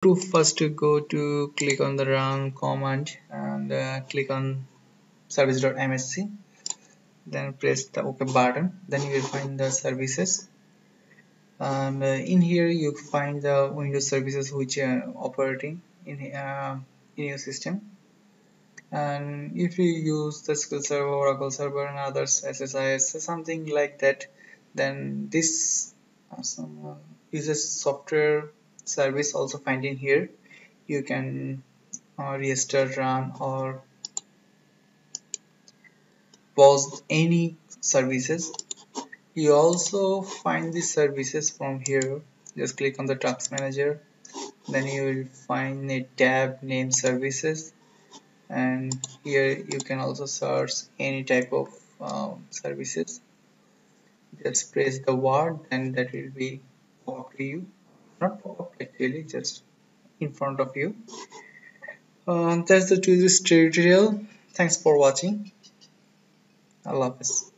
To first to go to click on the run command and click on service.msc, then press the OK button. Then you will find the services, and in here you find the Windows services which are operating in your system. And if you use the SQL Server, Oracle Server, and others, SSIS, something like that, then this some uses software service also find in here. You can restart, run, or pause any services. You also find these services from here. Just click on the task manager, then you will find a tab named services, and here you can also search any type of services. Just press the word and that will be pop up to you, not pop up actually, just in front of you. That's the tutorial. Thanks for watching. Allah Hafiz.